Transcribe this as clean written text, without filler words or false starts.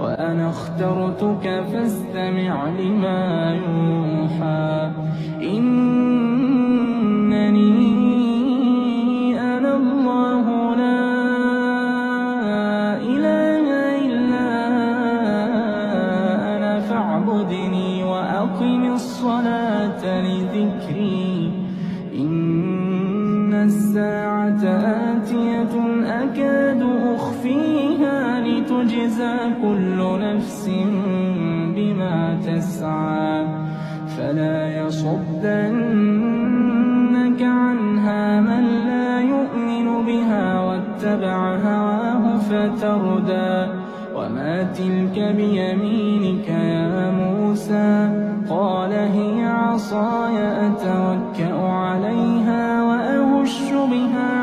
وأنا اخترتك فاستمع لما يوحى إنني أنا الله لا إله إلا أنا فاعبدني وأقم الصلاة لذكري إن الساعة آتية أكاد أخفيها لتجزى كل نفس بما تسعى فلا يصدنك عنها من لا يؤمن بها واتبع هواه فتردى وما تلك بيمينك يا موسى قال هي عصاي أتوكأ عليها وأهش بها